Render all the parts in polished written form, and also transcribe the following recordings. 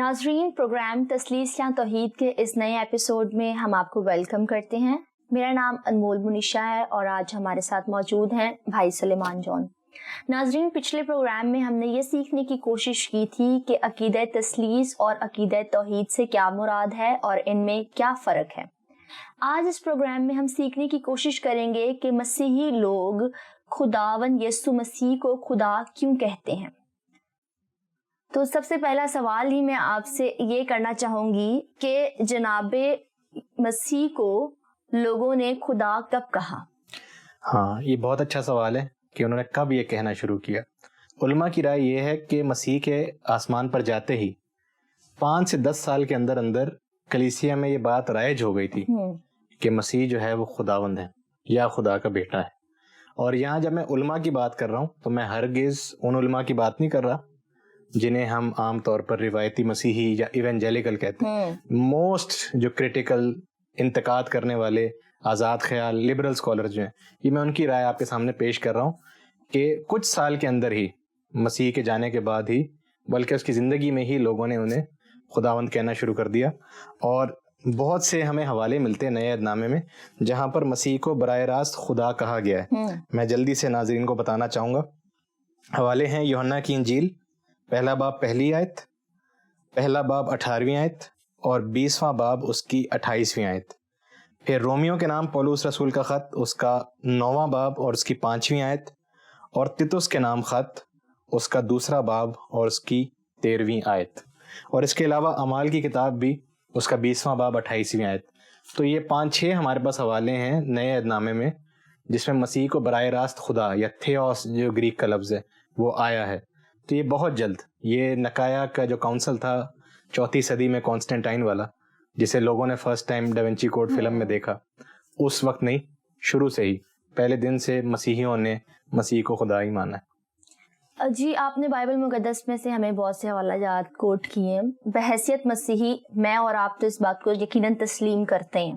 ناظرین، پروگرام تسلیث یا توحید کے اس نئے ایپیسوڈ میں ہم آپ کو ویلکم کرتے ہیں۔ میرا نام انمول منیشا ہے اور آج ہمارے ساتھ موجود ہیں بھائی سلیمان جون۔ ناظرین، پچھلے پروگرام میں ہم نے یہ سیکھنے کی کوشش کی تھی کہ عقیدہ تسلیث اور عقیدہ توحید سے کیا مراد ہے اور ان میں کیا فرق ہے۔ آج اس پروگرام میں ہم سیکھنے کی کوشش کریں گے کہ مسیحی لوگ خداوند یسوع مسیح کو خدا کیوں کہتے ہیں۔ تو سب سے پہلا سوال ہی میں آپ سے یہ کرنا چاہوں گی کہ جناب مسیح کو لوگوں نے خدا کب کہا؟ ہاں، یہ بہت اچھا سوال ہے کہ انہوں نے کب یہ کہنا شروع کیا۔ علماء کی رائے یہ ہے کہ مسیح کے آسمان پر جاتے ہی 5 سے 10 سال کے اندر اندر کلیسیا میں یہ بات رائج ہو گئی تھی کہ مسیح جو ہے وہ خداوند ہے یا خدا کا بیٹا ہے۔ اور یہاں جب میں علماء کی بات کر رہا ہوں تو میں ہرگز ان علماء کی بات نہیں کر رہا جنہیں ہم عام طور پر روایتی مسیحی یا ایونجیلیکل کہتے ہیں۔ موسٹ جو کریٹیکل انتقاد کرنے والے آزاد خیال لبرل اسکالر جو ہیں، یہ میں ان کی رائے آپ کے سامنے پیش کر رہا ہوں کہ کچھ سال کے اندر ہی مسیح کے جانے کے بعد ہی، بلکہ اس کی زندگی میں ہی لوگوں نے انہیں خداوند کہنا شروع کر دیا۔ اور بہت سے ہمیں حوالے ملتے ہیں نئے عہد نامے میں جہاں پر مسیح کو براہ راست خدا کہا گیا ہے۔ میں جلدی سے ناظرین کو بتانا چاہوں گا۔ حوالے ہیں یوحنا کی انجیل، پہلا باب پہلی آیت، پہلا باب 18ویں آیت اور 20واں باب اس کی 28ویں آیت۔ پھر رومیو کے نام پولس رسول کا خط، اس کا 9واں باب اور اس کی 5ویں آیت، اور تیتس کے نام خط، اس کا 2 باب اور اس کی 13ویں آیت، اور اس کے علاوہ اعمال کی کتاب بھی، اس کا 20واں باب 28ویں آیت۔ تو یہ 5-6 ہمارے پاس حوالے ہیں نئے عہد نامے میں جس میں مسیح کو براہ راست خدا یا تھیوس جو گریک کا لفظ ہے وہ آیا ہے۔ تو یہ بہت جلد، یہ نکایا کا جو کاؤنسل تھا 4 صدی میں کانسٹینٹائن والا، جسے لوگوں نے فرسٹ ٹائم ڈاونچی کوڈ فلم میں دیکھا، اس وقت نہیں، شروع سے ہی پہلے دن سے مسیحیوں نے مسیح کو خدا ہی مانا ہے۔ جی، آپ نے بائبل مقدس میں سے ہمیں بہت سے حوالہ جات کوٹ کیے ہیں۔ بحیثیت مسیحی میں اور آپ تو اس بات کو یقیناً تسلیم کرتے ہیں،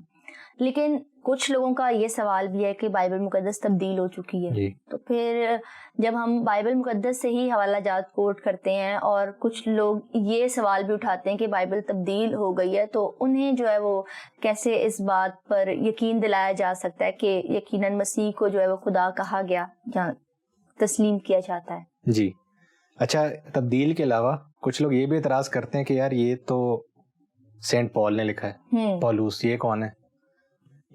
لیکن کچھ لوگوں کا یہ سوال بھی ہے کہ بائبل مقدس تبدیل ہو چکی ہے۔ تو پھر جب ہم بائبل مقدس سے ہی حوالہ جات کوٹ کرتے ہیں اور کچھ لوگ یہ سوال بھی اٹھاتے ہیں کہ بائبل تبدیل ہو گئی ہے، تو انہیں جو ہے وہ کیسے اس بات پر یقین دلایا جا سکتا ہے کہ یقیناً مسیح کو جو ہے وہ خدا کہا گیا یا تسلیم کیا جاتا ہے؟ جی اچھا، تبدیل کے علاوہ کچھ لوگ یہ بھی اعتراض کرتے ہیں کہ یار یہ تو سینٹ پال نے لکھا ہے، پولوس یہ کون ہے،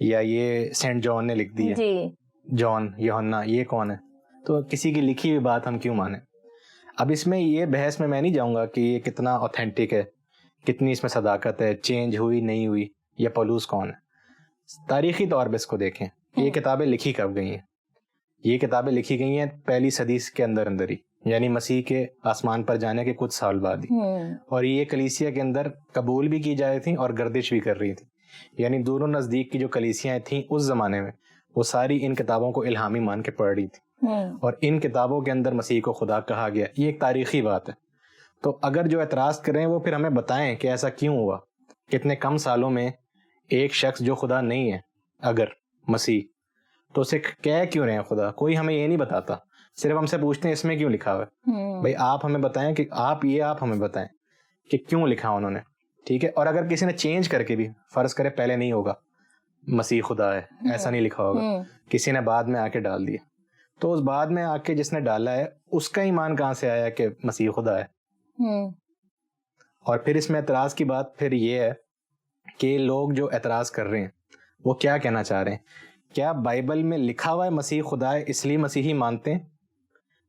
یا یہ سینٹ جان نے لکھ دی ہے، جان یوحنا یہ کون ہے، تو کسی کی لکھی ہوئی بات ہم کیوں مانیں؟ اب اس میں یہ بحث میں نہیں جاؤں گا کہ یہ کتنا اوتھینٹک ہے، کتنی اس میں صداقت ہے، چینج ہوئی نہیں ہوئی، یا پولوس کون ہے۔ تاریخی طور پہ اس کو دیکھیں، یہ کتابیں لکھی کب گئی ہیں؟ یہ کتابیں لکھی گئی ہیں پہلی صدی کے اندر اندر ہی، یعنی مسیح کے آسمان پر جانے کے کچھ سال بعد ہی، اور یہ کلیسیا کے اندر قبول بھی کی جا رہی تھیں اور گردش بھی کر رہی تھی، یعنی دونوں نزدیک کی جو کلیسیاں تھیں اس زمانے میں وہ ساری ان کتابوں کو الہامی مان کے پڑھ رہی تھی، اور ان کتابوں کے اندر مسیح کو خدا کہا گیا۔ یہ ایک تاریخی بات ہے۔ تو اگر جو اعتراض کریں وہ پھر ہمیں بتائیں کہ ایسا کیوں ہوا، کتنے کم سالوں میں ایک شخص جو خدا نہیں ہے اگر مسیح، تو اسے کہہ کیوں رہے ہیں خدا؟ کوئی ہمیں یہ نہیں بتاتا، صرف ہم سے پوچھتے ہیں اس میں کیوں لکھا ہوا ہے، بھائی آپ ہمیں بتائیں کہ آپ ہمیں بتائیں کہ کیوں لکھا انہوں نے، ٹھیک ہے؟ اور اگر کسی نے چینج کر کے بھی، فرض کرے پہلے نہیں ہوگا مسیح خدا ہے، ایسا نہیں لکھا ہوگا، کسی نے بعد میں آ کے ڈال دیا، تو اس بعد میں آ کے جس نے ڈالا ہے اس کا ایمان کہاں سے آیا کہ مسیح خدا ہے؟ اور پھر اس میں اعتراض کی بات پھر یہ ہے کہ لوگ جو اعتراض کر رہے ہیں وہ کیا کہنا چاہ رہے ہیں؟ کیا بائبل میں لکھا ہوا ہے مسیح خدا ہے اس لیے مسیحی مانتے ہیں،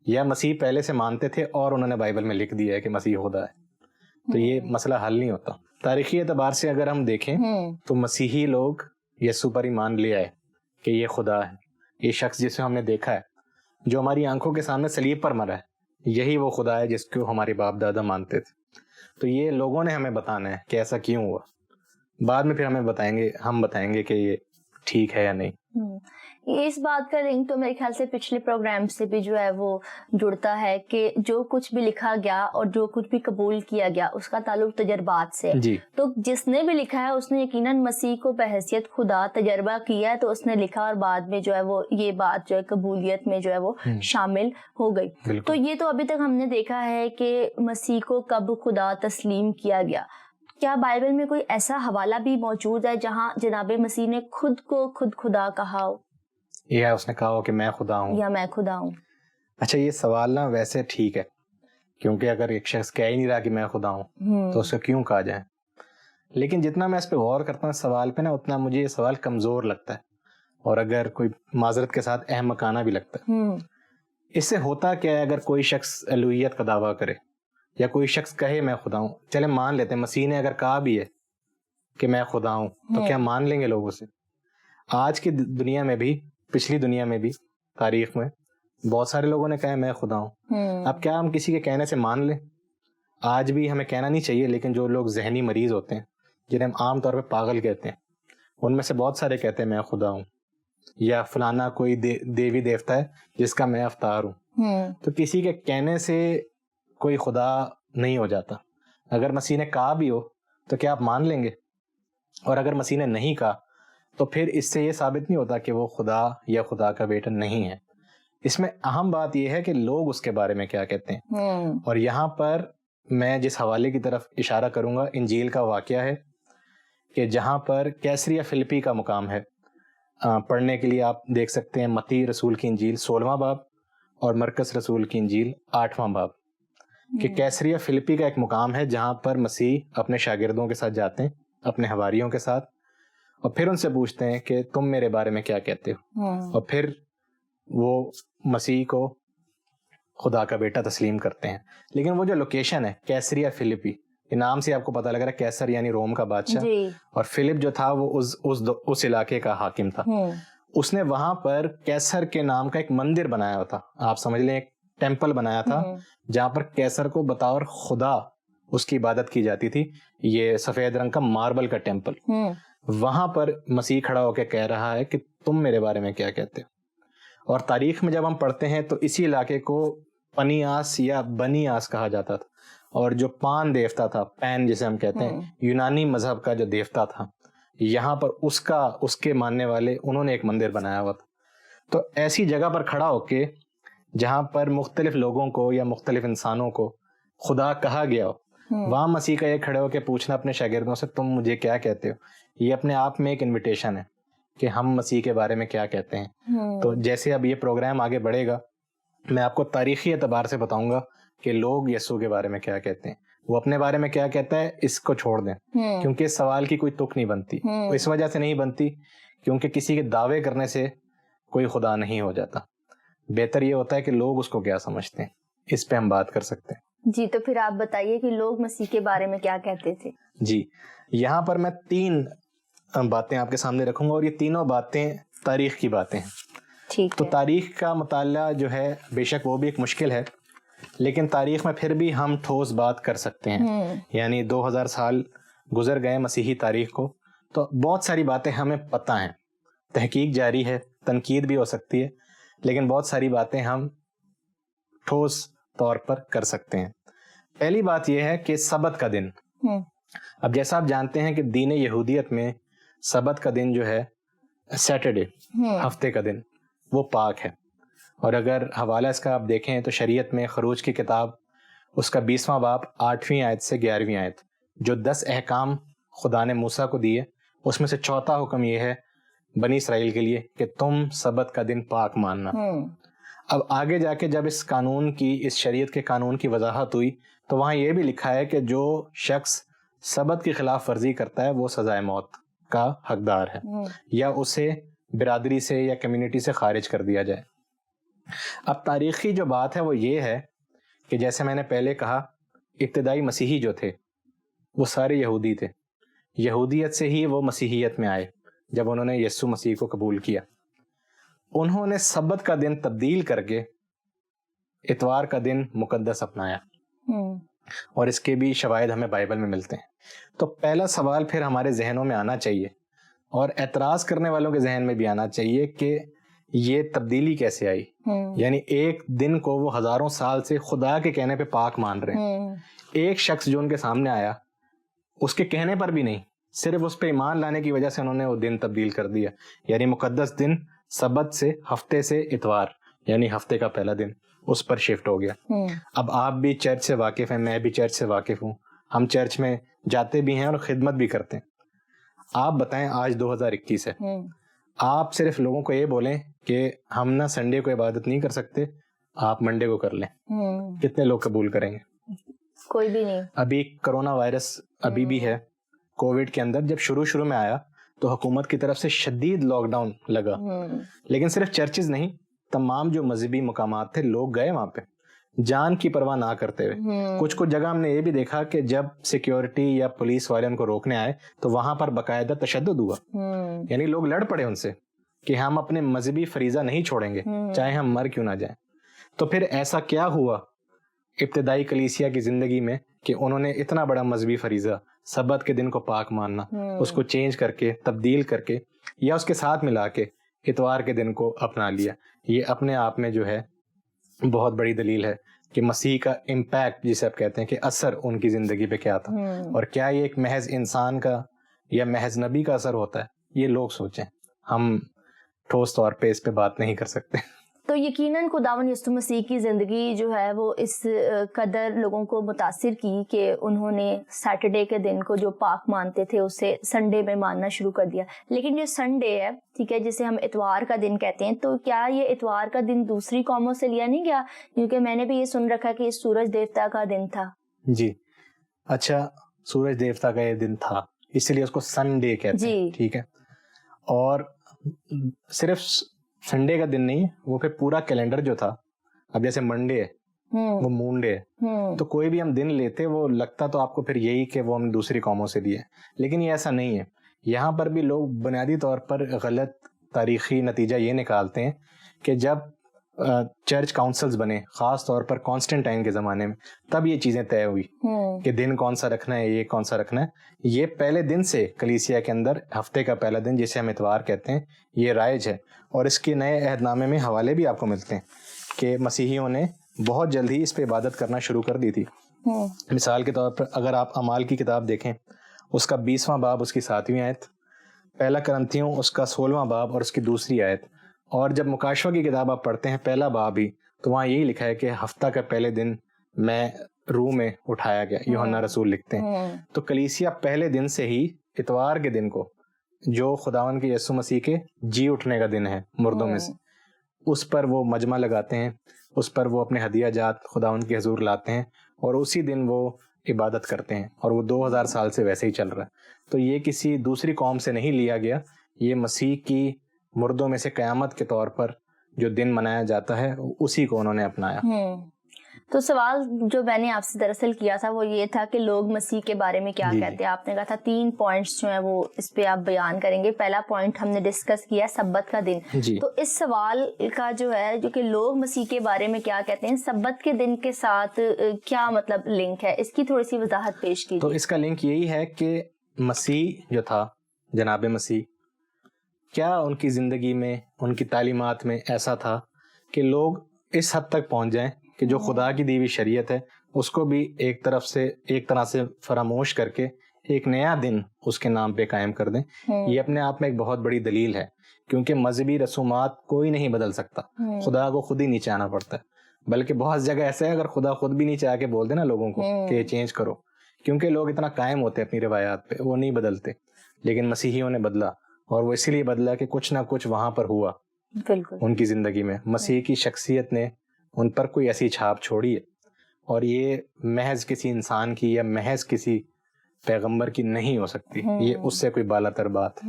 یا مسیح پہلے سے مانتے تھے اور انہوں نے بائبل میں لکھ دیا ہے کہ مسیح خدا ہے؟ تو یہ مسئلہ حل نہیں ہوتا۔ تاریخی اعتبار سے اگر ہم دیکھیں تو مسیحی لوگ یسوع پر ایمان لے آئے کہ یہ خدا ہے، یہ شخص جسے ہم نے دیکھا ہے، جو ہماری آنکھوں کے سامنے صلیب پر مرا ہے، یہی وہ خدا ہے جس کو ہمارے باپ دادا مانتے تھے۔ تو یہ لوگوں نے ہمیں بتانا ہے کہ ایسا کیوں ہوا، بعد میں پھر ہم بتائیں گے کہ یہ ٹھیک ہے یا نہیں. اس بات کا لنک تو میرے خیال سے پچھلے پروگرام سے بھی جو ہے وہ جڑتا ہے کہ جو کچھ بھی لکھا گیا اور جو کچھ بھی قبول کیا گیا اس کا تعلق تجربات سے. تو جس نے بھی لکھا ہے اس نے یقیناً مسیح کو بحیثیت خدا تجربہ کیا ہے, تو اس نے لکھا اور بعد میں جو ہے وہ یہ بات جو ہے قبولیت میں جو ہے وہ شامل ہو گئی. تو یہ تو ابھی تک ہم نے دیکھا ہے کہ مسیح کو کب خدا تسلیم کیا گیا. کیا بائبل میں کوئی ایسا حوالہ بھی موجود ہے جہاں جناب مسیح نے خود کو خود خدا کہا ہو, یا اس نے کہا ہو کہ میں خدا ہوں, یا میں خدا ہوں؟ اچھا, یہ سوال نا ویسے ٹھیک ہے, کیونکہ اگر ایک شخص کہہ ہی نہیں رہا کہ میں خدا ہوں تو اس کو کیوں کہا جائے. لیکن جتنا میں اس پہ غور کرتا ہوں سوال پہ نا, اتنا مجھے یہ سوال کمزور لگتا ہے, اور اگر کوئی معذرت کے ساتھ احمقانہ بھی لگتا ہے. اس سے ہوتا کیا ہے, اگر کوئی شخص الوہیت کا دعویٰ کرے یا کوئی شخص کہے میں خدا ہوں, چلے مان لیتے ہیں مسیح نے اگر کہا بھی ہے کہ میں خدا ہوں, تو کیا مان لیں گے لوگ اسے؟ آج کی دنیا میں بھی, پچھلی دنیا میں بھی, تاریخ میں بہت سارے لوگوں نے کہا میں خدا ہوں. اب کیا ہم کسی کے کہنے سے مان لیں؟ آج بھی ہمیں کہنا نہیں چاہیے, لیکن جو لوگ ذہنی مریض ہوتے ہیں, جنہیں ہم عام طور پہ پاگل کہتے ہیں, ان میں سے بہت سارے کہتے ہیں میں خدا ہوں, یا فلانا کوئی دیوی دیوتا ہے جس کا میں اوتار ہوں. تو کسی کے کہنے سے کوئی خدا نہیں ہو جاتا. اگر مسیح نے کہا بھی ہو تو کیا آپ مان لیں گے؟ اور اگر مسیح نے نہیں کہا تو پھر اس سے یہ ثابت نہیں ہوتا کہ وہ خدا یا خدا کا بیٹا نہیں ہے. اس میں اہم بات یہ ہے کہ لوگ اس کے بارے میں کیا کہتے ہیں. اور یہاں پر میں جس حوالے کی طرف اشارہ کروں گا, انجیل کا واقعہ ہے کہ جہاں پر کیسریا فلپی کا مقام ہے. پڑھنے کے لیے آپ دیکھ سکتے ہیں متی رسول کی انجیل 16واں باب اور مرکز رسول کی انجیل 8واں باب, کہ کیسریا فلپی کا ایک مقام ہے جہاں پر مسیح اپنے شاگردوں کے ساتھ جاتے ہیں, اپنے حواریوں کے ساتھ, اور پھر ان سے پوچھتے ہیں کہ تم میرے بارے میں کیا کہتے ہو. اور پھر وہ مسیح کو خدا کا بیٹا تسلیم کرتے ہیں. لیکن وہ جو لوکیشن ہے کیسریا فلپی, یہ نام سے آپ کو پتہ لگ رہا ہے کیسر یعنی روم کا بادشاہ, اور فلپ جو تھا وہ اس علاقے کا حاکم تھا. اس نے وہاں پر کیسر کے نام کا ایک مندر بنایا ہوا تھا, آپ سمجھ لیں ایک ٹیمپل بنایا تھا جہاں پر کیسر کو بطور خدا اس کی عبادت کی جاتی تھی. یہ سفید رنگ کا ماربل کا ٹیمپل, وہاں پر مسیح کھڑا ہو کے کہہ رہا ہے کہ تم میرے بارے میں کیا کہتے ہو. اور تاریخ میں جب ہم پڑھتے ہیں تو اسی علاقے کو پنیاس یا بنیاس کہا جاتا تھا, اور جو پان دیوتا تھا, پین جسے ہم کہتے ہیں, یونانی مذہب کا جو دیوتا تھا, یہاں پر اس کے ماننے والے انہوں نے ایک مندر بنایا ہوا تھا. تو ایسی جگہ پر کھڑا ہو کے جہاں پر مختلف لوگوں کو یا مختلف انسانوں کو خدا کہا گیا ہو, وہاں مسیح کا یہ کھڑے ہو کے پوچھنا اپنے شاگردوں سے تم مجھے کیا کہتے ہو, یہ اپنے آپ میں ایک انویٹیشن ہے کہ ہم مسیح کے بارے میں کیا کہتے ہیں. تو جیسے اب یہ پروگرام آگے بڑھے گا, میں آپ کو تاریخی اعتبار سے بتاؤں گا کہ لوگ یسوع کے بارے میں کیا کہتے ہیں. وہ اپنے بارے میں کیا کہتا ہے اس کو چھوڑ دیں, کیونکہ اس سوال کی کوئی تک نہیں بنتی. اس وجہ سے نہیں بنتی کیونکہ کسی کے دعوے کرنے سے کوئی خدا نہیں ہو جاتا. بہتر یہ ہوتا ہے کہ لوگ اس کو کیا سمجھتے ہیں, اس پہ ہم بات کر سکتے ہیں. جی, تو پھر آپ بتائیے کہ لوگ مسیح کے بارے میں کیا کہتے تھے. جی, یہاں پر میں 3 باتیں آپ کے سامنے رکھوں گا, اور یہ تینوں باتیں تاریخ کی باتیں ہیں. تو تاریخ کا مطالعہ جو ہے بے شک وہ بھی ایک مشکل ہے, لیکن تاریخ میں پھر بھی ہم ٹھوس بات کر سکتے ہیں. یعنی 2000 سال گزر گئے مسیحی تاریخ کو, تو بہت ساری باتیں ہمیں پتہ ہیں. تحقیق جاری ہے, تنقید بھی ہو سکتی ہے, لیکن بہت ساری باتیں ہم ٹھوس طور پر کر سکتے ہیں. پہلی بات یہ ہے کہ سبت کا دن. اب جیسا آپ جانتے ہیں کہ دین یہودیت میں سبت کا دن جو ہے سیٹرڈے, ہفتے کا دن, وہ پاک ہے. اور اگر حوالہ اس کا آپ دیکھیں تو شریعت میں خروج کی کتاب اس کا 20واں باب 8ویں آیت سے 11ویں آیت, جو 10 احکام خدا نے موسیٰ کو دیے, اس میں سے چوتھا حکم یہ ہے بنی اسرائیل کے لیے کہ تم سبت کا دن پاک ماننا. اب آگے جا کے جب اس قانون کی, اس شریعت کے قانون کی وضاحت ہوئی تو وہاں یہ بھی لکھا ہے کہ جو شخص سبت کی خلاف ورزی کرتا ہے وہ سزائے موت کا حقدار ہے, یا اسے برادری سے یا کمیونٹی سے خارج کر دیا جائے. اب تاریخی جو بات ہے وہ یہ ہے کہ جیسے میں نے پہلے کہا, ابتدائی مسیحی جو تھے وہ سارے یہودی تھے. یہودیت سے ہی وہ مسیحیت میں آئے جب انہوں نے یسوع مسیح کو قبول کیا. انہوں نے سبت کا دن تبدیل کر کے اتوار کا دن مقدس اپنایا, اور اس کے بھی شواہد ہمیں بائبل میں ملتے ہیں. تو پہلا سوال پھر ہمارے ذہنوں میں آنا چاہیے, اور اعتراض کرنے والوں کے ذہن میں بھی آنا چاہیے کہ یہ تبدیلی کیسے آئی. یعنی ایک دن کو وہ ہزاروں سال سے خدا کے کہنے پہ پاک مان رہے ہیں. ایک شخص جو ان کے سامنے آیا اس کے کہنے پر بھی نہیں, صرف اس پہ ایمان لانے کی وجہ سے انہوں نے وہ دن تبدیل کر دیا. یعنی مقدس دن سبت سے, ہفتے سے اتوار یعنی ہفتے کا پہلا دن, اس پر شفٹ ہو گیا. اب آپ بھی چرچ سے واقف ہیں, میں بھی چرچ سے واقف ہوں, ہم چرچ میں جاتے بھی ہیں اور خدمت بھی کرتے ہیں. آپ بتائیں آج 2021 ہے, آپ صرف لوگوں کو یہ بولیں کہ ہم نا سنڈے کو عبادت نہیں کر سکتے, آپ منڈے کو کر لیں, کتنے لوگ قبول کریں گے؟ کوئی بھی نہیں. ابھی کرونا وائرس ابھی بھی ہے. کووڈ کے اندر جب شروع میں آیا تو حکومت کی طرف سے شدید لاک ڈاؤن لگا, لیکن صرف چرچز نہیں, تمام جو مذہبی مقامات تھے لوگ گئے وہاں پہ جان کی پرواہ نہ کرتے ہوئے. کچھ جگہ ہم نے یہ بھی دیکھا کہ جب سیکیورٹی یا پولیس والے ان کو روکنے آئے تو وہاں پر باقاعدہ تشدد ہوا. یعنی لوگ لڑ پڑے ان سے کہ ہم اپنے مذہبی فریضہ نہیں چھوڑیں گے چاہے ہم مر کیوں نہ جائیں. تو پھر ایسا کیا ہوا ابتدائی کلیسیا کی زندگی میں کہ انہوں نے اتنا بڑا مذہبی فریضہ سبت کے دن کو پاک ماننا, اس کو چینج کر کے, تبدیل کر کے یا اس کے ساتھ ملا کے اتوار کے دن کو اپنا لیا. یہ اپنے آپ میں جو ہے بہت بڑی دلیل ہے کہ مسیح کا امپیکٹ جسے آپ کہتے ہیں کہ اثر ان کی زندگی پہ کیا تھا, اور کیا یہ ایک محض انسان کا یا محض نبی کا اثر ہوتا ہے. یہ لوگ سوچیں, ہم ٹھوس طور پہ اس پہ بات نہیں کر سکتے. تو یقیناً خداوند یسوع مسیح کی زندگی جو ہے وہ اس قدر لوگوں کو متاثر کی کہ انہوں نے سیٹرڈے کے دن کو جو پاک مانتے تھے اسے سنڈے میں ماننا شروع کر دیا. لیکن جو سنڈے ہے, ٹھیک ہے, جسے ہم اتوار کا دن کہتے ہیں, تو کیا یہ اتوار کا دن دوسری قوموں سے لیا نہیں گیا؟ کیونکہ میں نے بھی یہ سن رکھا کہ یہ سورج دیوتا کا دن تھا. جی اچھا, سورج دیوتا کا یہ دن تھا اس لیے اس کو سنڈے کہتے ہیں, ٹھیک ہے. اور صرف سنڈے کا دن نہیں, وہ پھر پورا کیلنڈر جو تھا, اب جیسے منڈے ہے وہ مون ڈے ہے, تو کوئی بھی ہم دن لیتے وہ لگتا تو آپ کو پھر یہی کہ وہ ہم دوسری قوموں سے لیے. لیکن یہ ایسا نہیں ہے. یہاں پر بھی لوگ بنیادی طور پر غلط تاریخی نتیجہ یہ نکالتے ہیں کہ جب چرچ کاؤنسلز بنے, خاص طور پر کانسٹنٹائن کے زمانے میں, تب یہ چیزیں طے ہوئی کہ دن کون سا رکھنا ہے, یہ کون سا رکھنا ہے. یہ پہلے دن سے کلیسیا کے اندر ہفتے کا پہلا دن جسے ہم اتوار کہتے ہیں یہ رائج ہے. اور اس کے نئے عہد نامے میں حوالے بھی آپ کو ملتے ہیں کہ مسیحیوں نے بہت جلد ہی اس پہ عبادت کرنا شروع کر دی تھی. مثال کے طور پر اگر آپ اعمال کی کتاب دیکھیں, اس کا 20واں باب اس کی 7ویں آیت, پہلا کرنتھیوں اس کا 16واں باب اور اس کی 2 آیت, اور جب مکاشفہ کی کتاب آپ پڑھتے ہیں پہلا باب ہی, تو وہاں یہی لکھا ہے کہ ہفتہ کا پہلے دن میں روح میں اٹھایا گیا. یوحنا رسول لکھتے ہیں. تو کلیسیا پہلے دن سے ہی اتوار کے دن کو, جو خداوند کے یسوع مسیح کے جی اٹھنے کا دن ہے مردوں میں سے, اس پر وہ مجمع لگاتے ہیں, اس پر وہ اپنے ہدیہ جات خداوند کے حضور لاتے ہیں, اور اسی دن وہ عبادت کرتے ہیں. اور وہ 2000 سال سے ویسے ہی چل رہا ہے. تو یہ کسی دوسری قوم سے نہیں لیا گیا, یہ مسیح کی مردوں میں سے قیامت کے طور پر جو دن منایا جاتا ہے اسی کو انہوں نے اپنایا. تو سوال جو میں نے آپ سے دراصل کیا تھا وہ یہ تھا کہ لوگ مسیح کے بارے میں کیا کہتے ہیں. آپ نے کہا تھا 3 پوائنٹس جو ہیں وہ اس پہ آپ بیان کریں گے. پہلا پوائنٹ ہم نے ڈسکس کیا سبت کا دن. تو اس سوال کا جو ہے جو کہ لوگ مسیح کے بارے میں کیا کہتے ہیں, سبت کے دن کے ساتھ کیا مطلب لنک ہے, اس کی تھوڑی سی وضاحت پیش کیجیے. تو اس کا لنک یہی ہے کہ مسیح جو تھا, جناب مسیح, کیا ان کی زندگی میں, ان کی تعلیمات میں ایسا تھا کہ لوگ اس حد تک پہنچ جائیں کہ جو خدا کی دی ہوئی شریعت ہے اس کو بھی ایک طرح سے فراموش کر کے ایک نیا دن اس کے نام پہ قائم کر دیں. یہ اپنے آپ میں ایک بہت بڑی دلیل ہے, کیونکہ مذہبی رسومات کوئی نہیں بدل سکتا, خدا کو خود ہی نہیں چاہنا پڑتا ہے. بلکہ بہت جگہ ایسا ہے اگر خدا خود بھی نہیں چاہ کے بول دے نا لوگوں کو کہ یہ چینج کرو, کیونکہ لوگ اتنا قائم ہوتے ہیں اپنی روایات پہ, وہ نہیں بدلتے. لیکن مسیحیوں نے بدلا, اور وہ اسی لیے بدلا کہ کچھ نہ کچھ وہاں پر ہوا ان کی زندگی میں. مسیح کی شخصیت نے ان پر کوئی ایسی چھاپ چھوڑی ہے, اور یہ محض کسی انسان کی یا محض کسی پیغمبر کی نہیں ہو سکتی, یہ اس سے کوئی بالا تر بات.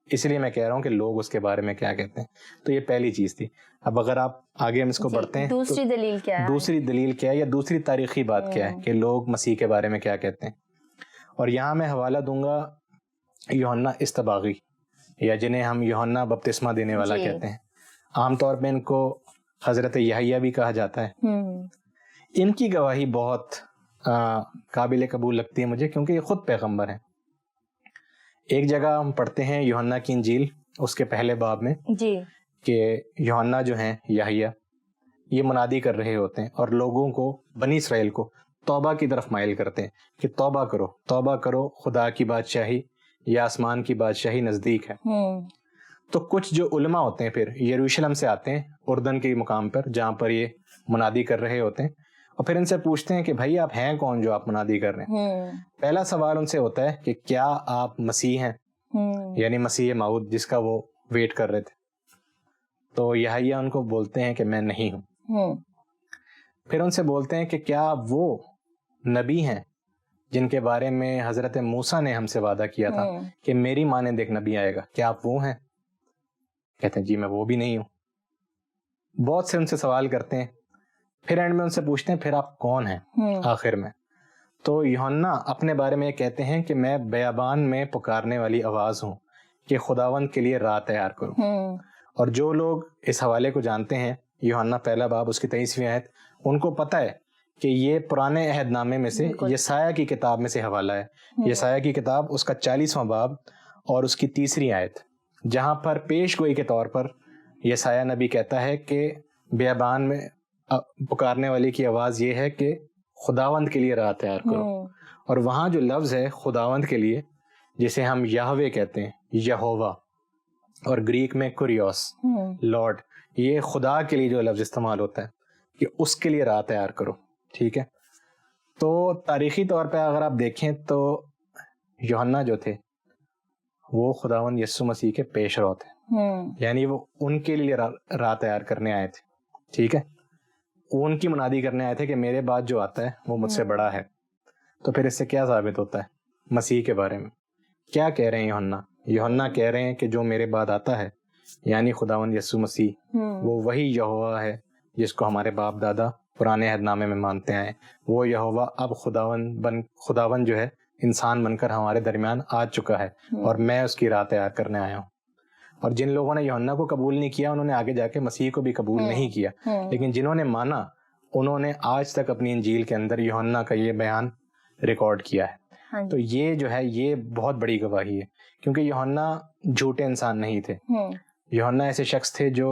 اس لیے میں کہہ رہا ہوں کہ لوگ اس کے بارے میں کیا کہتے ہیں. تو یہ پہلی چیز تھی. اب اگر آپ آگے ہم اس کو بڑھتے ہیں, دوسری دلیل کیا ہے, یا دوسری تاریخی بات کیا ہے کہ لوگ مسیح کے بارے میں کیا کہتے ہیں. اور یہاں میں حوالہ دوں گا یوحنا استباغی, یا جنہیں ہم یوحنا بپتسمہ دینے والا کہتے ہیں. عام طور پہ ان کو حضرت یحییٰ بھی کہا جاتا ہے. ان کی گواہی بہت قابل قبول لگتی ہے مجھے, کیونکہ یہ خود پیغمبر ہیں. ایک جگہ ہم پڑھتے ہیں یوحنا کی انجیل اس کے پہلے باب میں جی کہ یوحنا جو ہیں یحییٰ یہ منادی کر رہے ہوتے ہیں اور لوگوں کو بنی اسرائیل کو توبہ کی طرف مائل کرتے ہیں کہ توبہ کرو خدا کی بادشاہی یا آسمان کی بادشاہی نزدیک ہے. تو کچھ جو علماء ہوتے ہیں پھر یروشلم سے آتے ہیں اردن کے مقام پر جہاں پر یہ منادی کر رہے ہوتے ہیں اور پھر ان سے پوچھتے ہیں کہ بھائی آپ ہیں کون جو آپ منادی کر رہے ہیں. پہلا سوال ان سے ہوتا ہے کہ کیا آپ مسیح ہیں, یعنی مسیح موعود جس کا وہ ویٹ کر رہے تھے. تو یحییٰ ان کو بولتے ہیں کہ میں نہیں ہوں. پھر ان سے بولتے ہیں کہ کیا وہ نبی ہیں جن کے بارے میں حضرت موسیٰ نے ہم سے وعدہ کیا تھا کہ میری مانند ایک نبی آئے گا, کیا آپ وہ ہیں؟ کہتے ہیں جی میں وہ بھی نہیں ہوں. بہت سے ان سے سوال کرتے ہیں. پھر اینڈ میں ان سے پوچھتے ہیں پھر آپ کون ہیں آخر میں؟ تو یوحنا اپنے بارے میں یہ کہتے ہیں کہ میں بیابان میں پکارنے والی آواز ہوں کہ خداوند کے لیے راہ تیار کروں. اور جو لوگ اس حوالے کو جانتے ہیں یوحنا پہلا باب اس کی 23ویں آیت, ان کو پتہ ہے کہ یہ پرانے عہد نامے میں سے یسایہ کی کتاب میں سے حوالہ ہے. یسایہ کی کتاب اس کا 40واں باب اور اس کی 3 آیت, جہاں پر پیش گوئی کے طور پر یسایہ نبی کہتا ہے کہ بیابان میں پکارنے والے کی آواز یہ ہے کہ خداوند کے لیے راہ تیار کرو. اور وہاں جو لفظ ہے خداوند کے لیے, جسے ہم یہوے کہتے ہیں, یہوہ, اور گریک میں کوریوس, لارڈ, یہ خدا کے لیے جو لفظ استعمال ہوتا ہے کہ اس کے لیے راہ تیار کرو. ٹھیک ہے. تو تاریخی طور پہ اگر آپ دیکھیں تو یوحنا جو تھے وہ خداوند یسوع مسیح کے پیش رو تھے, یعنی وہ ان کے لیے راہ تیار کرنے آئے تھے. ٹھیک ہے. وہ ان کی منادی کرنے آئے تھے کہ میرے بعد جو آتا ہے وہ مجھ سے بڑا ہے. تو پھر اس سے کیا ثابت ہوتا ہے مسیح کے بارے میں؟ کیا کہہ رہے ہیں یوحنا کہہ رہے ہیں کہ جو میرے بعد آتا ہے یعنی خداوند یسوع مسیح وہ وہی یہوہ ہے جس کو ہمارے باپ دادا پرانے عہد نامے میں مانتے آئے. وہ یہوہ اب خداوند جو ہے انسان بن کر ہمارے درمیان آ چکا ہے اور میں اس کی راہ تیار کرنے آیا ہوں. اور جن لوگوں نے یوحنا کو قبول نہیں کیا انہوں نے آگے جا کے مسیح کو بھی قبول نہیں کیا, لیکن جنہوں نے مانا انہوں نے آج تک اپنی انجیل کے اندر یوحنا کا یہ بیان ریکارڈ کیا ہے. تو یہ جو ہے یہ بہت بڑی گواہی ہے, کیونکہ یوحنا جھوٹے انسان نہیں تھے. یوحنا ایسے شخص تھے جو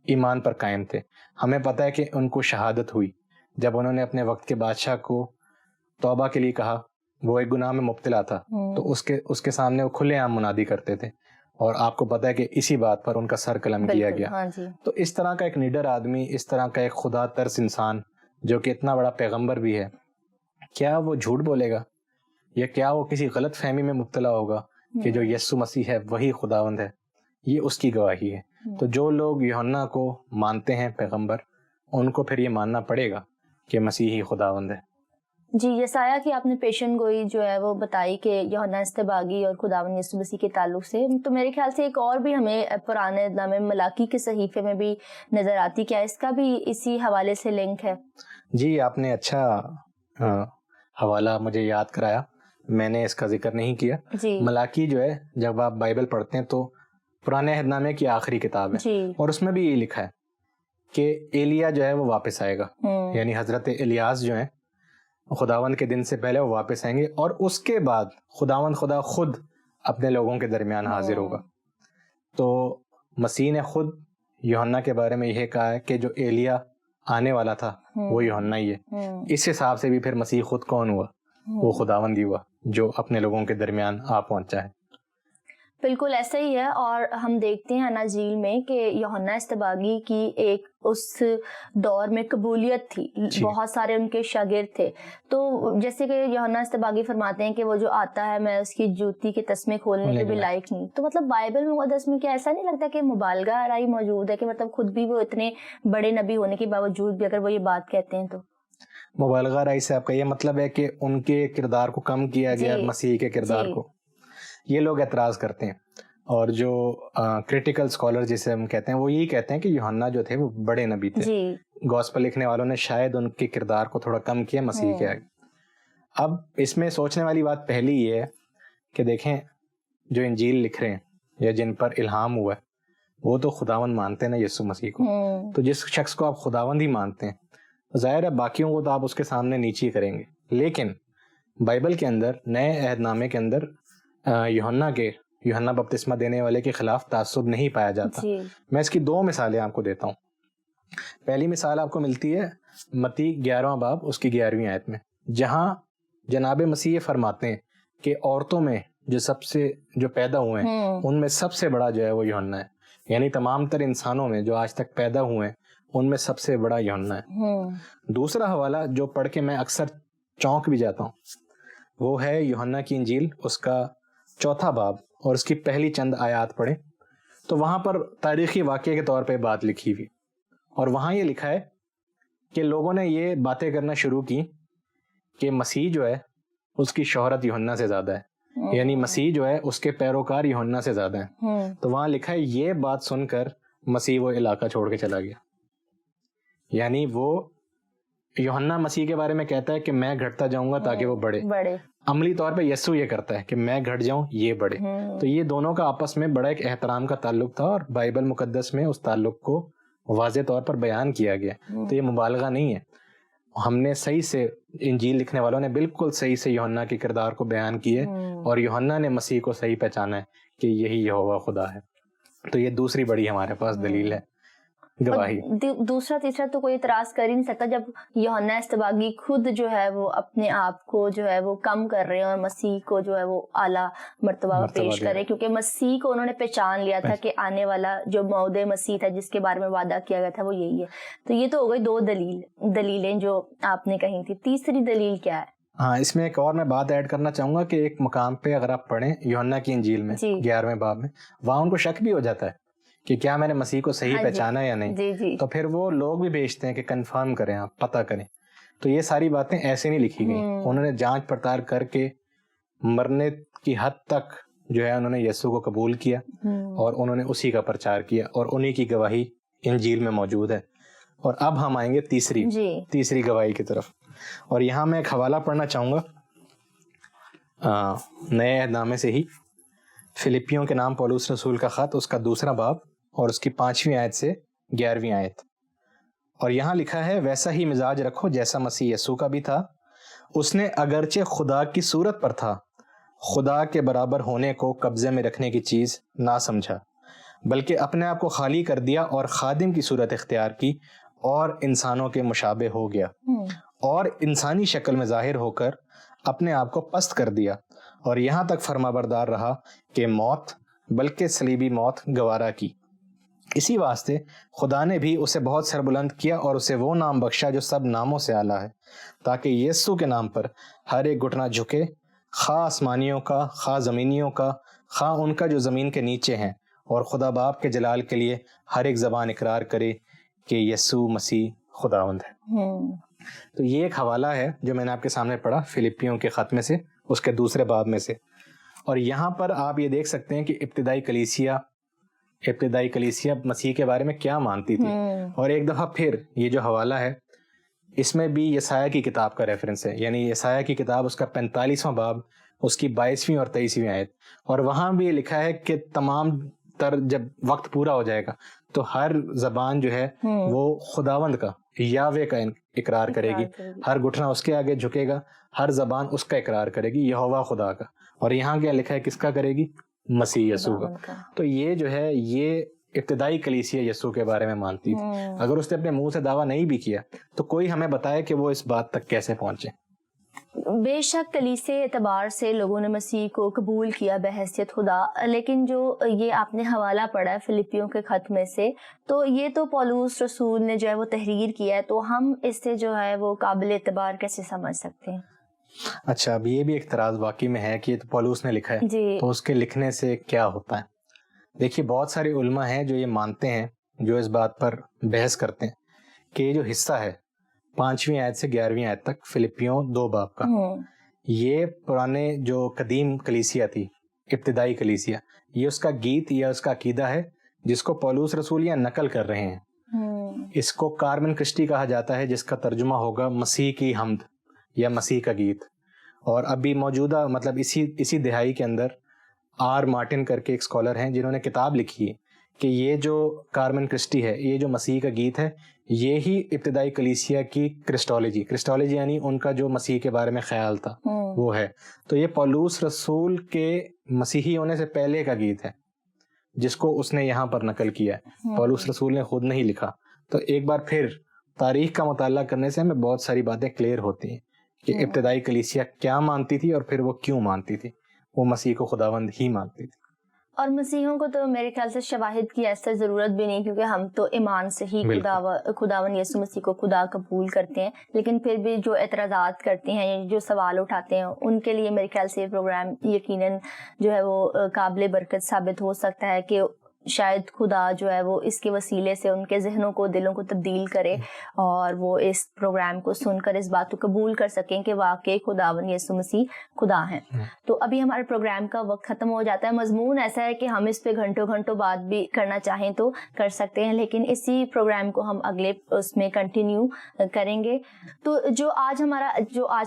ایمان پر قائم تھے. ہمیں پتہ ہے کہ ان کو شہادت ہوئی جب انہوں نے اپنے وقت کے بادشاہ کو توبہ کے لیے کہا. وہ ایک گناہ میں مبتلا تھا تو اس کے سامنے وہ کھلے عام منادی کرتے تھے, اور آپ کو پتہ ہے کہ اسی بات پر ان کا سر قلم کیا گیا. تو اس طرح کا ایک نیڈر آدمی, اس طرح کا ایک خدا ترس انسان جو کہ اتنا بڑا پیغمبر بھی ہے, کیا وہ جھوٹ بولے گا یا کیا وہ کسی غلط فہمی میں مبتلا ہوگا کہ جو یسوع مسیح ہے وہی خداوند ہے؟ یہ اس کی گواہی ہے. تو جو لوگ یوحنا کو مانتے ہیں پیغمبر, ان کو پھر یہ ماننا پڑے گا کہ مسیح ہی خداوند ہے. جی, یسایہ کی آپ نے پیشن گوئی جو ہے وہ بتائی کہ یوحنا استباغی اور خداوند یسوع مسیح کے تعلق سے, تو میرے خیال سے ایک اور بھی ہمیں پرانے نامے ملاکی کے صحیفے میں بھی نظر آتی, کیا اس کا بھی اسی حوالے سے لنک ہے؟ جی, آپ نے اچھا حوالہ مجھے یاد کرایا, میں نے اس کا ذکر نہیں کیا. ملاکی جو ہے جب آپ بائبل پڑھتے ہیں تو پرانے عہد نامے کی آخری کتاب ہے, اور اس میں بھی یہ لکھا ہے کہ ایلیا جو ہے وہ واپس آئے گا, یعنی حضرت الیاس جو ہیں خداوند کے دن سے پہلے وہ واپس آئیں گے, اور اس کے بعد خداوند خدا خود اپنے لوگوں کے درمیان حاضر ہوگا. تو مسیح نے خود یوحنا کے بارے میں یہ کہا ہے کہ جو ایلیا آنے والا تھا وہ یوحنا ہی ہے. اس حساب سے بھی پھر مسیح خود کون ہوا؟ وہ خداوند ہی ہوا جو اپنے لوگوں کے درمیان آ پہنچا ہے. بالکل ایسا ہی ہے. اور ہم دیکھتے ہیں اناجیل میں کہ یوحنا استباغی کی ایک اس دور میں قبولیت تھی, بہت سارے ان کے شاگرد تھے. تو جیسے کہ یوحنا استباغی فرماتے ہیں کہ وہ جو آتا ہے میں اس کی جوتی کے تسمے کھولنے کے بھی لائق نہیں. تو مطلب بائبل مقدس میں کیا ایسا نہیں لگتا کہ مبالغہ آرائی موجود ہے کہ مطلب خود بھی وہ اتنے بڑے نبی ہونے کے باوجود بھی اگر وہ یہ بات کہتے ہیں تو مبالغہ آرائی سے آپ کا یہ مطلب ہے کہ ان کے کردار کو کم کیا گیا مسیح کے کردار کو؟ یہ لوگ اعتراض کرتے ہیں, اور جو کریٹیکل اسکالر جسے ہم کہتے ہیں وہ یہی کہتے ہیں کہ یوحنا جو تھے وہ بڑے نبی تھے. گوسپل لکھنے والوں نے شاید ان کے کردار کو تھوڑا کم کیا مسیح کے آگے. اب اس میں سوچنے والی بات پہلی یہ ہے کہ دیکھیں جو انجیل لکھ رہے ہیں یا جن پر الہام ہوا ہے وہ تو خداوند مانتے ہیں نا یسوع مسیح کو. تو جس شخص کو آپ خداوند ہی مانتے ہیں ظاہر ہے باقیوں کو تو آپ اس کے سامنے نیچی کریں گے. لیکن بائبل کے اندر نئے عہد نامے کے اندر یوحنا بپتسمہ دینے والے کے خلاف تعصب نہیں پایا جاتا. میں اس کی 2 مثالیں آپ کو دیتا ہوں. پہلی مثال آپ کو ملتی ہے متی 11واں باب اس کی 11ویں آیت میں, جہاں جناب مسیح فرماتے ہیں کہ عورتوں میں جو پیدا ہوئے ہیں ان میں سب سے بڑا جو ہے وہ یوحنا ہے. یعنی تمام تر انسانوں میں جو آج تک پیدا ہوئے ہیں ان میں سب سے بڑا یوحنا ہے. دوسرا حوالہ جو پڑھ کے میں اکثر چونک بھی جاتا ہوں وہ ہے یوحنا کی انجیل, اس کا 4واں باب اور اس کی پہلی چند آیات پڑھیں تو وہاں پر تاریخی واقعے کے طور پہ بات لکھی ہوئی, اور وہاں یہ لکھا ہے کہ لوگوں نے یہ باتیں کرنا شروع کی کہ مسیح جو ہے اس کی شہرت یوحنا سے زیادہ ہے, یعنی مسیح جو ہے اس کے پیروکار یوحنا سے زیادہ ہیں. تو وہاں لکھا ہے یہ بات سن کر مسیح وہ علاقہ چھوڑ کے چلا گیا. یعنی وہ یوحنا مسیح کے بارے میں کہتا ہے کہ میں گھٹتا جاؤں گا تاکہ وہ بڑھے. عملی طور پہ یسوع یہ کرتا ہے کہ میں گھٹ جاؤں یہ بڑھے. تو یہ دونوں کا آپس میں بڑا ایک احترام کا تعلق تھا, اور بائبل مقدس میں اس تعلق کو واضح طور پر بیان کیا گیا. تو یہ مبالغہ نہیں ہے, ہم نے صحیح سے انجیل لکھنے والوں نے بالکل صحیح سے یوحنا کے کردار کو بیان کی ہے, اور یوحنا نے مسیح کو صحیح پہچانا ہے کہ یہی یہوہ خدا ہے. تو یہ دوسری بڑی ہمارے پاس دلیل ہے, گواہی. دوسرا تیسرا تو کوئی اعتراض کر ہی نہیں سکتا جب یوحنا استباغی خود جو ہے وہ اپنے آپ کو جو ہے وہ کم کر رہے ہیں اور مسیح کو جو ہے وہ اعلیٰ مرتبہ پیش کر رہے ہیں, کیونکہ مسیح کو انہوں نے پہچان لیا تھا کہ آنے والا جو موعود مسیح تھا جس کے بارے میں وعدہ کیا گیا تھا وہ یہی ہے. تو یہ تو ہو گئی 2 دلیلیں جو آپ نے کہی تھی. تیسری دلیل کیا ہے؟ ہاں, اس میں ایک اور میں بات ایڈ کرنا چاہوں گا کہ ایک مقام پہ اگر آپ پڑھیں یوحنا کی انجیل میں 11ویں باب میں, وہاں ان کو شک بھی ہو جاتا ہے کہ کیا میں نے مسیح کو صحیح پہچانا یا نہیں. تو پھر وہ لوگ بھی بھیجتے ہیں کہ کنفرم کریں, آپ پتہ کریں. تو یہ ساری باتیں ایسے نہیں لکھی گئی, انہوں نے جانچ پڑتال کر کے مرنے کی حد تک جو ہے انہوں نے یسوع کو قبول کیا, اور انہوں نے اسی کا پرچار کیا, اور انہی کی گواہی انجیل میں موجود ہے. اور اب ہم آئیں گے تیسری گواہی کی طرف, اور یہاں میں ایک حوالہ پڑھنا چاہوں گا نئے عہد نامے سے ہی, فلپیوں کے نام پولس رسول کا خط اس کا 2واں باب اور اس کی 5ویں آیت سے 11ویں آیت. اور یہاں لکھا ہے ویسا ہی مزاج رکھو جیسا مسیح یسوع کا بھی تھا, اس نے اگرچہ خدا کی صورت پر تھا خدا کے برابر ہونے کو قبضے میں رکھنے کی چیز نہ سمجھا, بلکہ اپنے آپ کو خالی کر دیا اور خادم کی صورت اختیار کی اور انسانوں کے مشابہ ہو گیا, اور انسانی شکل میں ظاہر ہو کر اپنے آپ کو پست کر دیا, اور یہاں تک فرما بردار رہا کہ موت بلکہ صلیبی موت گوارا کی. اسی واسطے خدا نے بھی اسے بہت سربلند کیا اور اسے وہ نام بخشا جو سب ناموں سے اعلیٰ ہے, تاکہ یسوع کے نام پر ہر ایک گھٹنا جھکے, خواہ آسمانیوں کا, خواہ زمینیوں کا, خواہ ان کا جو زمین کے نیچے ہیں, اور خدا باپ کے جلال کے لیے ہر ایک زبان اقرار کرے کہ یسوع مسیح خداوند ہے. تو یہ ایک حوالہ ہے جو میں نے آپ کے سامنے پڑھا فلپیوں کے خط میں سے اس کے 2 باب میں سے. اور یہاں پر آپ یہ دیکھ سکتے ہیں کہ ابتدائی کلیسیا مسیح کے بارے میں کیا مانتی تھی. اور ایک دفعہ پھر یہ جو حوالہ ہے اس میں بھی یسایہ کی کتاب کا ریفرنس ہے, یعنی یسایہ کی کتاب اس کا 45واں باب اس کی 22ویں اور 23ویں آیت. اور وہاں بھی یہ لکھا ہے کہ تمام تر جب وقت پورا ہو جائے گا تو ہر زبان جو ہے وہ خداوند کا یاوے کا اقرار کرے گی, ہر گھٹنا اس کے آگے جھکے گا, ہر زبان اس کا اقرار کرے گی, یہوہ خدا کا. اور یہاں کیا لکھا ہے کس کا کرے گی؟ مسیح یسوع کا. تو یہ جو ہے یہ ابتدائی کلیسیا یسوع کے بارے میں مانتی تھی. اگر اس نے اپنے منہ سے دعویٰ نہیں بھی کیا تو کوئی ہمیں بتائے کہ وہ اس بات تک کیسے پہنچے. بے شک کلیسے اعتبار سے لوگوں نے مسیح کو قبول کیا بحیثیت خدا, لیکن جو یہ آپ نے حوالہ پڑھا ہے فلپیوں کے خط میں سے, تو یہ تو پولس رسول نے جو ہے وہ تحریر کیا ہے, تو ہم اس سے جو ہے وہ قابل اعتبار کیسے سمجھ سکتے ہیں؟ اچھا, اب یہ بھی ایک اعتراض واقعی میں ہے کہ یہ تو پولس نے لکھا ہے تو اس کے لکھنے سے کیا ہوتا ہے. دیکھیے بہت سارے علماء ہیں جو یہ مانتے ہیں, جو اس بات پر بحث کرتے ہیں کہ یہ جو حصہ ہے 5ویں آیت سے 11ویں آیت تک فلپیوں 2 باب کا, یہ پرانے جو قدیم کلیسیا تھی, ابتدائی کلیسیا, یہ اس کا گیت یا اس کا عقیدہ ہے جس کو پولس رسول یا نقل کر رہے ہیں. اس کو کارمن کرسٹی کہا جاتا ہے, جس کا ترجمہ ہوگا مسیح کی حمد یا مسیح کا گیت. اور ابھی موجودہ مطلب اسی دہائی کے اندر آر مارٹن کر کے ایک اسکالر ہیں جنہوں نے کتاب لکھی ہے کہ یہ جو کارمن کرسٹی ہے, یہ جو مسیح کا گیت ہے, یہ ہی ابتدائی کلیسیا کی کرسٹولوجی یعنی ان کا جو مسیح کے بارے میں خیال تھا وہ ہے. تو یہ پولوس رسول کے مسیحی ہونے سے پہلے کا گیت ہے جس کو اس نے یہاں پر نقل کیا ہے. پولوس رسول نے خود نہیں لکھا. تو ایک بار پھر تاریخ کا مطالعہ کرنے سے ہمیں بہت ساری باتیں کلیئر ہوتی ہیں کہ ابتدائی کلیسیا کیا مانتی تھی اور پھر وہ کیوں مانتی تھی. وہ مسیح کو خداوند ہی مانتی تھی. اور مسیحوں کو تو میرے خیال سے شواہد کی ایسا ضرورت بھی نہیں, کیونکہ ہم تو ایمان سے ہی خداوند یسوع مسیح کو خدا قبول کرتے ہیں. لیکن پھر بھی جو اعتراضات کرتے ہیں, جو سوال اٹھاتے ہیں, ان کے لیے میرے خیال سے یہ پروگرام یقیناً جو ہے وہ قابل برکت ثابت ہو سکتا ہے کہ شاید خدا جو ہے وہ اس کے وسیلے سے ان کے ذہنوں کو, دلوں کو تبدیل کرے اور وہ اس پروگرام کو سن کر اس بات کو قبول کر سکیں کہ واقعی خداوند یسوع مسیح خدا ہیں. تو ابھی ہمارے پروگرام کا وقت ختم ہو جاتا ہے. مضمون ایسا ہے کہ ہم اس پہ گھنٹوں گھنٹوں بعد بھی کرنا چاہیں تو کر سکتے ہیں, لیکن اسی پروگرام کو ہم اگلے اس میں کنٹینیو کریں گے. تو جو آج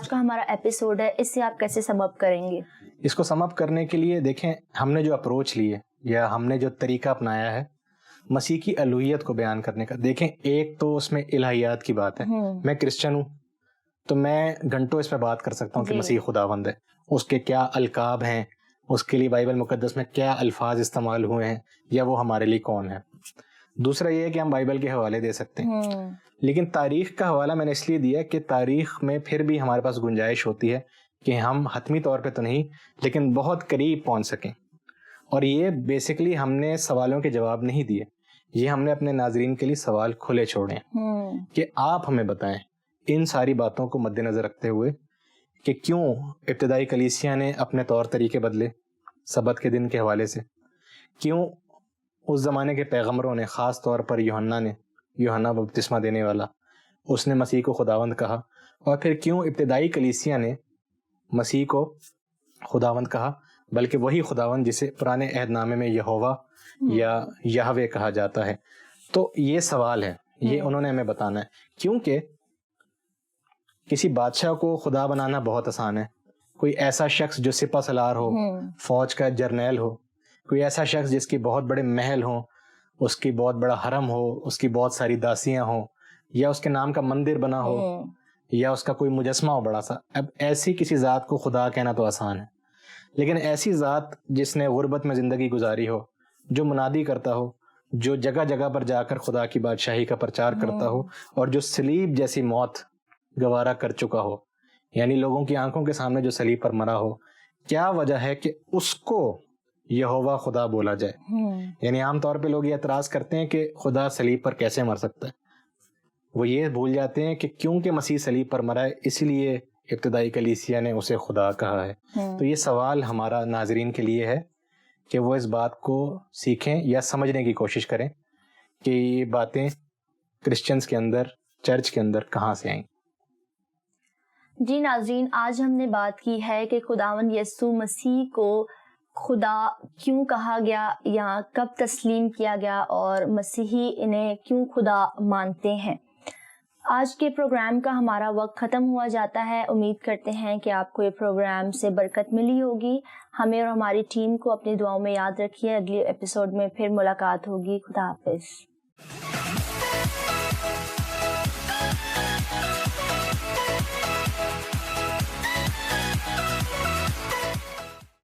کا ہمارا ایپیسوڈ ہے, اس سے آپ کیسے سم اپ کریں گے؟ اس کو سم اپ کرنے کے لیے دیکھیں, ہم نے جو اپروچ لی ہے یا ہم نے جو طریقہ اپنایا ہے مسیح کی الوہیت کو بیان کرنے کا. دیکھیں, ایک تو اس میں الہیات کی بات ہے. میں کرسچن ہوں تو میں گھنٹوں اس پہ بات کر سکتا ہوں کہ مسیح خداوند ہے, اس کے کیا القاب ہیں, اس کے لیے بائبل مقدس میں کیا الفاظ استعمال ہوئے ہیں, یا وہ ہمارے لیے کون ہے. دوسرا یہ ہے کہ ہم بائبل کے حوالے دے سکتے ہیں, لیکن تاریخ کا حوالہ میں نے اس لیے دیا کہ تاریخ میں پھر بھی ہمارے پاس گنجائش ہوتی ہے کہ ہم حتمی طور پہ تو نہیں لیکن بہت قریب پہنچ سکیں. اور یہ بیسیکلی ہم نے سوالوں کے جواب نہیں دیے, یہ ہم نے اپنے ناظرین کے لیے سوال کھلے چھوڑے ہیں کہ آپ ہمیں بتائیں ان ساری باتوں کو مد نظر رکھتے ہوئے کہ کیوں ابتدائی کلیسیا نے اپنے طور طریقے بدلے سبت کے دن کے حوالے سے, کیوں اس زمانے کے پیغمبروں نے, خاص طور پر یوحنا بپتسمہ دینے والا, اس نے مسیح کو خداوند کہا, اور پھر کیوں ابتدائی کلیسیا نے مسیح کو خداوند کہا, بلکہ وہی خداوند جسے پرانے عہد نامے میں یہوہ یا یہوے کہا جاتا ہے. تو یہ سوال ہے, یہ انہوں نے ہمیں بتانا ہے. کیونکہ کسی بادشاہ کو خدا بنانا بہت آسان ہے. کوئی ایسا شخص جو سپہ سالار ہو, فوج کا جرنیل ہو, کوئی ایسا شخص جس کی بہت بڑے محل ہوں, اس کی بہت بڑا حرم ہو, اس کی بہت ساری داسیاں ہوں, یا اس کے نام کا مندر بنا ہو, یا اس کا کوئی مجسمہ ہو بڑا سا. اب ایسی کسی ذات کو خدا کہنا تو آسان ہے, لیکن ایسی ذات جس نے غربت میں زندگی گزاری ہو, جو منادی کرتا ہو, جو جگہ جگہ پر جا کر خدا کی بادشاہی کا پرچار کرتا ہو, اور جو صلیب جیسی موت گوارا کر چکا ہو, یعنی لوگوں کی آنکھوں کے سامنے جو صلیب پر مرا ہو, کیا وجہ ہے کہ اس کو یہوہ خدا بولا جائے؟ یعنی عام طور پہ لوگ یہ اعتراض کرتے ہیں کہ خدا صلیب پر کیسے مر سکتا ہے. وہ یہ بھول جاتے ہیں کہ کیونکہ مسیح صلیب پر مرا ہے اس لیے ابتدائی کلیسیا نے اسے خدا کہا ہے. تو یہ سوال ہمارا ناظرین کے لیے ہے کہ وہ اس بات کو سیکھیں یا سمجھنے کی کوشش کریں کہ یہ باتیں کرسچنز کے اندر, چرچ کے اندر کہاں سے آئیں. جی ناظرین, آج ہم نے بات کی ہے کہ خداوند یسوع مسیح کو خدا کیوں کہا گیا یا کب تسلیم کیا گیا, اور مسیحی انہیں کیوں خدا مانتے ہیں. آج کے پروگرام کا ہمارا وقت ختم ہوا جاتا ہے. امید کرتے ہیں کہ آپ کو یہ پروگرام سے برکت ملی ہوگی. ہمیں اور ہماری ٹیم کو اپنی دعاؤں میں یاد رکھیے. اگلے ایپیسوڈ میں پھر ملاقات ہوگی. خدا حافظ.